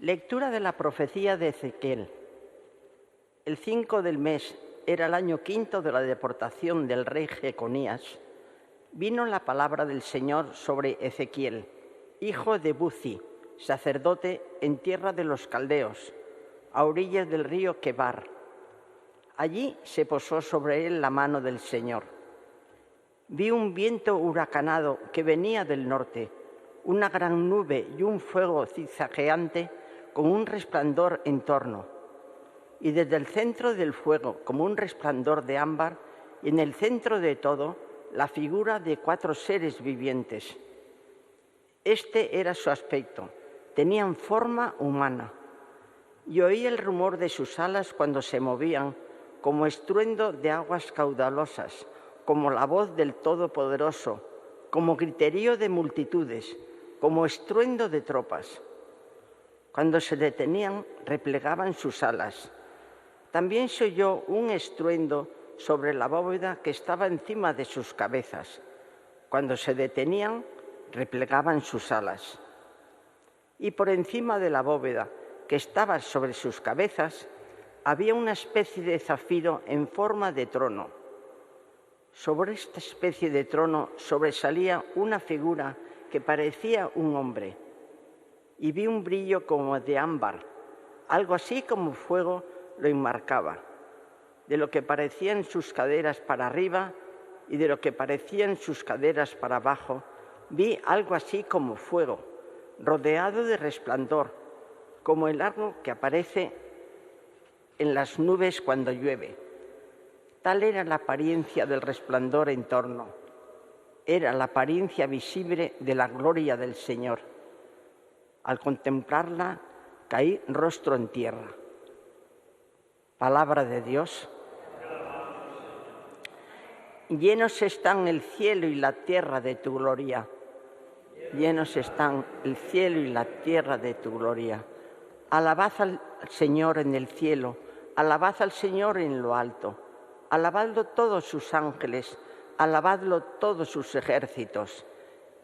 Lectura de la profecía de Ezequiel. El 5 del mes era el año 5 de la deportación del rey Jeconías. Vino la palabra del Señor sobre Ezequiel, hijo de Buzi, sacerdote en tierra de los caldeos, a orillas del río Quebar. Allí se posó sobre él la mano del Señor. Vi un viento huracanado que venía del norte, una gran nube y un fuego zigzagueante con un resplandor en torno. Y desde el centro del fuego, como un resplandor de ámbar, y en el centro de todo, la figura de 4 seres vivientes. Este era su aspecto, tenían forma humana. Y oí el rumor de sus alas cuando se movían, como estruendo de aguas caudalosas, como la voz del Todopoderoso, como griterío de multitudes, como estruendo de tropas. Cuando se detenían, replegaban sus alas. También se oyó un estruendo sobre la bóveda que estaba encima de sus cabezas. Cuando se detenían, replegaban sus alas. Y por encima de la bóveda que estaba sobre sus cabezas, había una especie de zafiro en forma de trono. Sobre esta especie de trono sobresalía una figura que parecía un hombre. Y vi un brillo como de ámbar, algo así como fuego lo enmarcaba. De lo que parecían sus caderas para arriba y de lo que parecían sus caderas para abajo, vi algo así como fuego, rodeado de resplandor, como el árbol que aparece en las nubes cuando llueve. Tal era la apariencia del resplandor en torno. Era la apariencia visible de la gloria del Señor. Al contemplarla, caí rostro en tierra. Palabra de Dios. Llenos están el cielo y la tierra de tu gloria. Llenos están el cielo y la tierra de tu gloria. Alabad al Señor en el cielo, alabad al Señor en lo alto. Alabadlo todos sus ángeles, alabadlo todos sus ejércitos.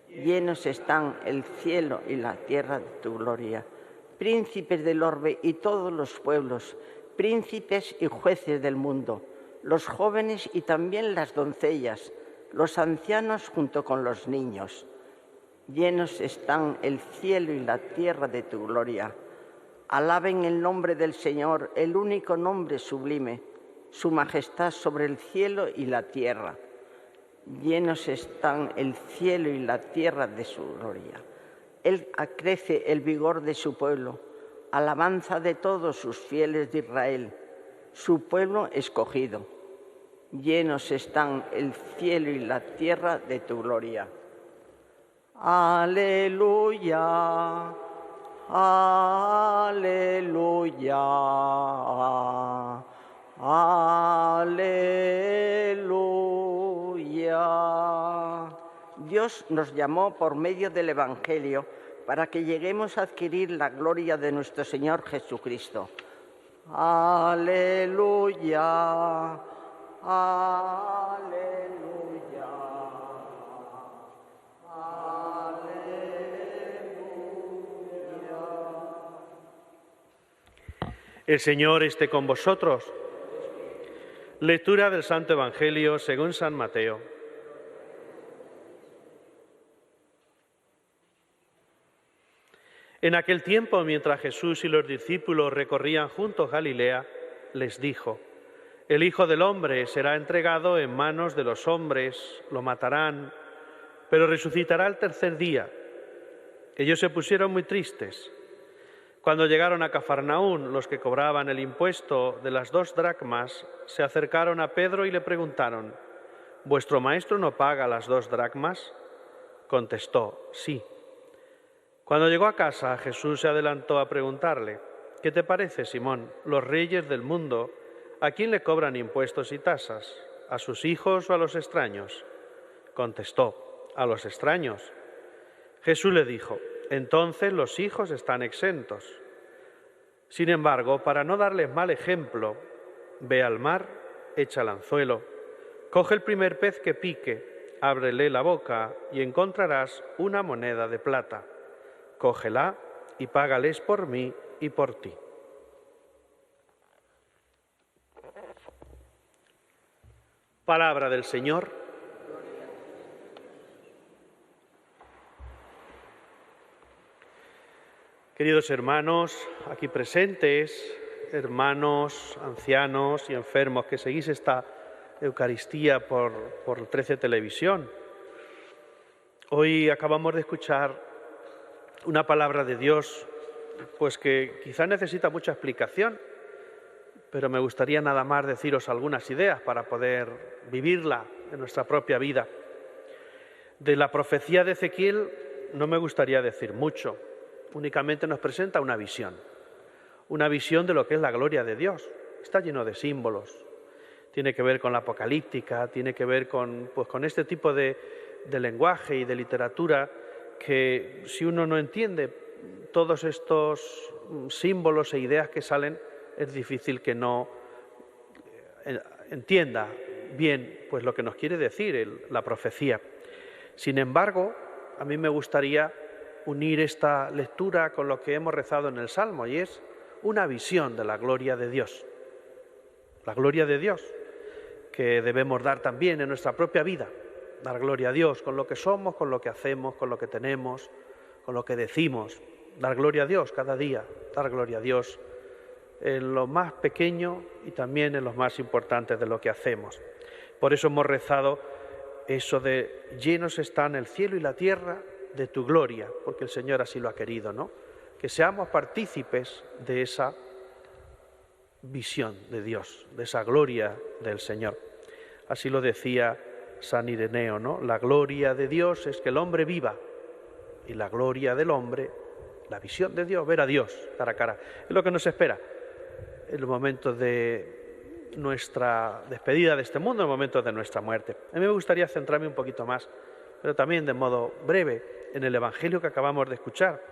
Llenos están el cielo y la tierra de tu gloria. Príncipes del orbe y todos los pueblos, príncipes y jueces del mundo, los jóvenes y también las doncellas, los ancianos junto con los niños. Llenos están el cielo y la tierra de tu gloria. Alaben el nombre del Señor, el único nombre sublime, su majestad sobre el cielo y la tierra. Llenos están el cielo y la tierra de su gloria. Él acrece el vigor de su pueblo, alabanza de todos sus fieles de Israel, su pueblo escogido. Llenos están el cielo y la tierra de tu gloria. Aleluya, aleluya, aleluya. Dios nos llamó por medio del Evangelio para que lleguemos a adquirir la gloria de nuestro Señor Jesucristo. Aleluya, aleluya, aleluya. El Señor esté con vosotros. Lectura del Santo Evangelio según San Mateo. En aquel tiempo, mientras Jesús y los discípulos recorrían juntos Galilea, les dijo: El Hijo del Hombre será entregado en manos de los hombres, lo matarán, pero resucitará al tercer día. Ellos se pusieron muy tristes. Cuando llegaron a Cafarnaún, los que cobraban el impuesto de las 2 dracmas se acercaron a Pedro y le preguntaron: ¿Vuestro maestro no paga las 2 dracmas? Contestó: sí. Cuando llegó a casa, Jesús se adelantó a preguntarle: ¿Qué te parece, Simón? Los reyes del mundo, ¿a quién le cobran impuestos y tasas? ¿A sus hijos o a los extraños? Contestó: a los extraños. Jesús le dijo: entonces los hijos están exentos. Sin embargo, para no darles mal ejemplo, ve al mar, echa el anzuelo, coge el primer pez que pique, ábrele la boca y encontrarás una moneda de plata. Cógela y págales por mí y por ti. Palabra del Señor. Queridos hermanos, aquí presentes, hermanos, ancianos y enfermos que seguís esta Eucaristía por 13 Televisión, hoy acabamos de escuchar una palabra de Dios, pues que quizá necesita mucha explicación, pero me gustaría nada más deciros algunas ideas para poder vivirla en nuestra propia vida. De la profecía de Ezequiel no me gustaría decir mucho, únicamente nos presenta una visión de lo que es la gloria de Dios. Está lleno de símbolos, tiene que ver con la apocalíptica, tiene que ver con este tipo de lenguaje y de literatura que si uno no entiende todos estos símbolos e ideas que salen, es difícil que no entienda bien pues lo que nos quiere decir la profecía. Sin embargo, a mí me gustaría unir esta lectura con lo que hemos rezado en el Salmo, y es una visión de la gloria de Dios. La gloria de Dios, que debemos dar también en nuestra propia vida. Dar gloria a Dios con lo que somos, con lo que hacemos, con lo que tenemos, con lo que decimos. Dar gloria a Dios cada día, dar gloria a Dios en lo más pequeño y también en los más importantes de lo que hacemos. Por eso hemos rezado eso de llenos están el cielo y la tierra de tu gloria, porque el Señor así lo ha querido, ¿no? Que seamos partícipes de esa visión de Dios, de esa gloria del Señor. Así lo decía San Ireneo, ¿no? La gloria de Dios es que el hombre viva, y la gloria del hombre, la visión de Dios, ver a Dios cara a cara. Es lo que nos espera en el momento de nuestra despedida de este mundo, en el momento de nuestra muerte. A mí me gustaría centrarme un poquito más, pero también de modo breve, en el Evangelio que acabamos de escuchar.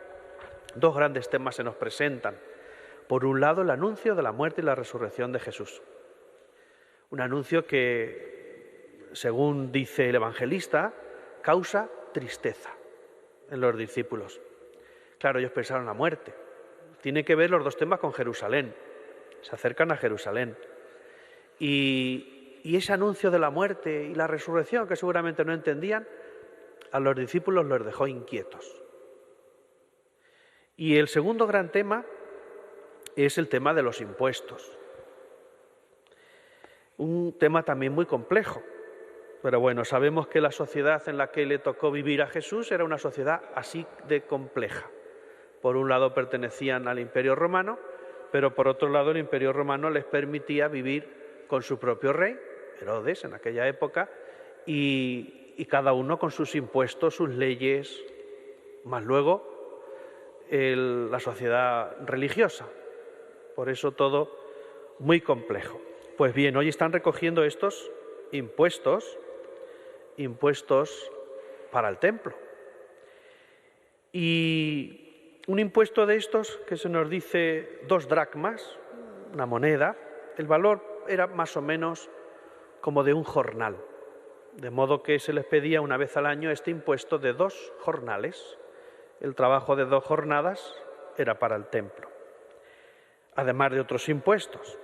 Dos grandes temas se nos presentan. Por un lado, el anuncio de la muerte y la resurrección de Jesús. Un anuncio que, según dice el evangelista, causa tristeza en los discípulos. Claro, ellos pensaron la muerte. Tiene que ver los dos temas con Jerusalén. Se acercan a Jerusalén. Y ese anuncio de la muerte y la resurrección, que seguramente no entendían, a los discípulos los dejó inquietos. Y el segundo gran tema es el tema de los impuestos. Un tema también muy complejo, pero bueno, sabemos que la sociedad en la que le tocó vivir a Jesús era una sociedad así de compleja. Por un lado pertenecían al Imperio Romano, pero por otro lado el Imperio Romano les permitía vivir con su propio rey, Herodes en aquella época, y cada uno con sus impuestos, sus leyes, más luego la sociedad religiosa. Por eso todo muy complejo. Pues bien, hoy están recogiendo estos impuestos para el templo. Y un impuesto de estos que se nos dice 2 dracmas, una moneda, el valor era más o menos como de un jornal. De modo que se les pedía una vez al año este impuesto de 2 jornales. El trabajo de 2 jornadas era para el templo, además de otros impuestos.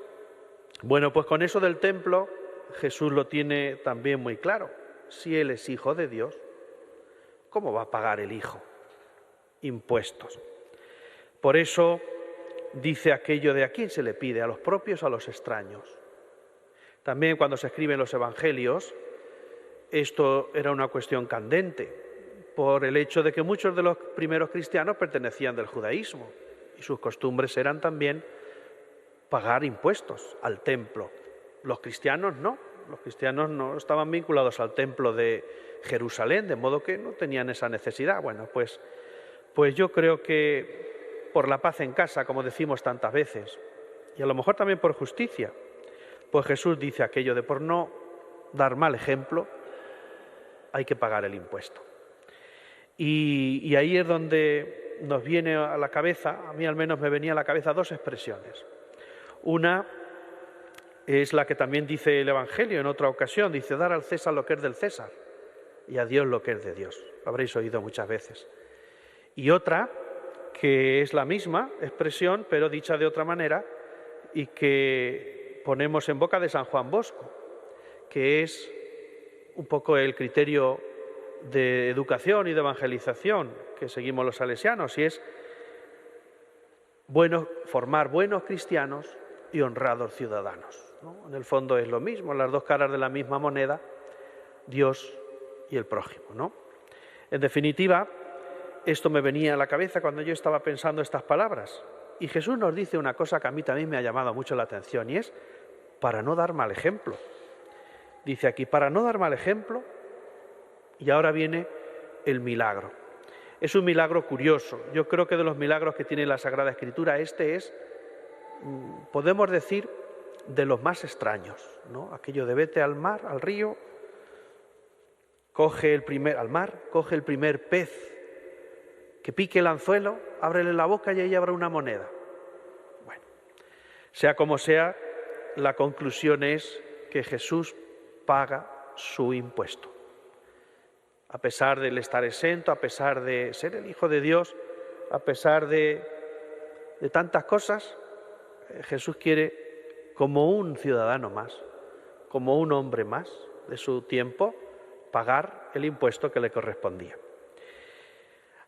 Bueno, pues con eso del templo Jesús lo tiene también muy claro. Si Él es Hijo de Dios, ¿cómo va a pagar el Hijo impuestos? Por eso dice aquello de a quién se le pide, a los propios, a los extraños. También cuando se escriben los evangelios, esto era una cuestión candente, por el hecho de que muchos de los primeros cristianos pertenecían del judaísmo y sus costumbres eran también pagar impuestos al templo. Los cristianos no estaban vinculados al templo de Jerusalén, de modo que no tenían esa necesidad. Bueno, pues yo creo que por la paz en casa, como decimos tantas veces, y a lo mejor también por justicia, pues Jesús dice aquello de por no dar mal ejemplo, hay que pagar el impuesto. Y ahí es donde nos viene a la cabeza, a mí al menos me venía a la cabeza 2 expresiones. Una es la que también dice el Evangelio en otra ocasión, dice dar al César lo que es del César y a Dios lo que es de Dios. Lo habréis oído muchas veces. Y otra que es la misma expresión, pero dicha de otra manera, y que ponemos en boca de San Juan Bosco, que es un poco el criterio de educación y de evangelización que seguimos los salesianos, y es formar buenos cristianos y honrados ciudadanos, ¿no? En el fondo es lo mismo, las dos caras de la misma moneda, Dios y el prójimo, ¿no? En definitiva, esto me venía a la cabeza cuando yo estaba pensando estas palabras. Y Jesús nos dice una cosa que a mí también me ha llamado mucho la atención, y es para no dar mal ejemplo. Dice aquí, para no dar mal ejemplo, y ahora viene el milagro. Es un milagro curioso. Yo creo que de los milagros que tiene la Sagrada Escritura, este es, podemos decir, de los más extraños, ¿no? Aquello de vete al mar, al río, coge el primer pez que pique el anzuelo, ábrele la boca y ahí habrá una moneda. Bueno, sea como sea, la conclusión es que Jesús paga su impuesto. A pesar del estar exento, a pesar de ser el Hijo de Dios, a pesar de tantas cosas, Jesús quiere, como un ciudadano más, como un hombre más de su tiempo, pagar el impuesto que le correspondía.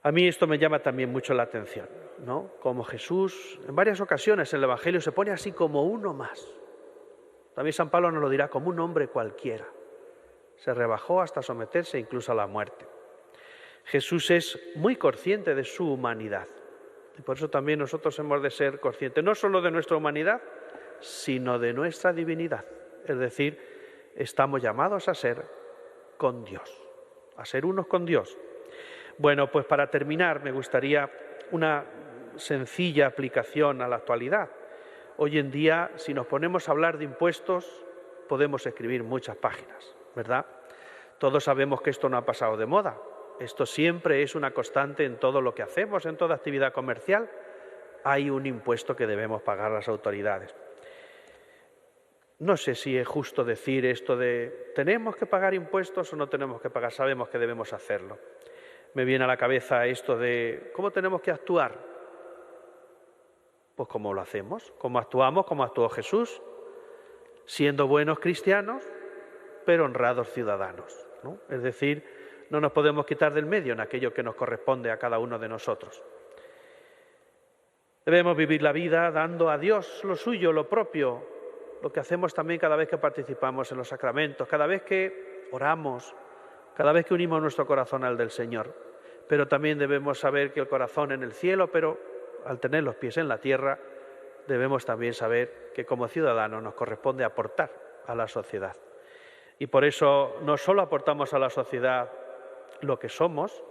A mí esto me llama también mucho la atención, ¿no? Como Jesús, en varias ocasiones en el Evangelio se pone así como uno más. También San Pablo nos lo dirá, como un hombre cualquiera. Se rebajó hasta someterse incluso a la muerte. Jesús es muy consciente de su humanidad. Y por eso también nosotros hemos de ser conscientes, no solo de nuestra humanidad, sino de nuestra divinidad. Es decir, estamos llamados a ser con Dios, a ser unos con Dios. Bueno, pues para terminar me gustaría una sencilla aplicación a la actualidad. Hoy en día, si nos ponemos a hablar de impuestos, podemos escribir muchas páginas, ¿verdad? Todos sabemos que esto no ha pasado de moda. Esto siempre es una constante en todo lo que hacemos, en toda actividad comercial. Hay un impuesto que debemos pagar las autoridades. No sé si es justo decir esto de ¿tenemos que pagar impuestos o no tenemos que pagar? Sabemos que debemos hacerlo. Me viene a la cabeza esto de ¿cómo tenemos que actuar? Pues como lo hacemos, como actuamos, como actuó Jesús, siendo buenos cristianos, pero honrados ciudadanos, ¿no? Es decir, no nos podemos quitar del medio en aquello que nos corresponde a cada uno de nosotros. Debemos vivir la vida dando a Dios lo suyo, lo propio, lo que hacemos también cada vez que participamos en los sacramentos, cada vez que oramos, cada vez que unimos nuestro corazón al del Señor. Pero también debemos saber que el corazón en el cielo, pero al tener los pies en la tierra, debemos también saber que como ciudadanos nos corresponde aportar a la sociedad. Y por eso no solo aportamos a la sociedad lo que somos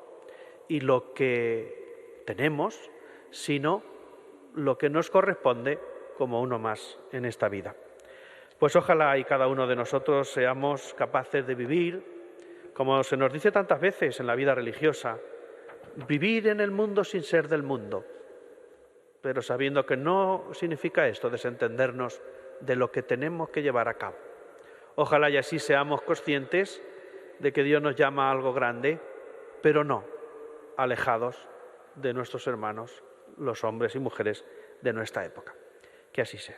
y lo que tenemos, sino lo que nos corresponde como uno más en esta vida. Pues ojalá y cada uno de nosotros seamos capaces de vivir, como se nos dice tantas veces en la vida religiosa, vivir en el mundo sin ser del mundo, pero sabiendo que no significa esto desentendernos de lo que tenemos que llevar a cabo. Ojalá y así seamos conscientes de que Dios nos llama a algo grande, pero no alejados de nuestros hermanos, los hombres y mujeres de nuestra época. Que así sea.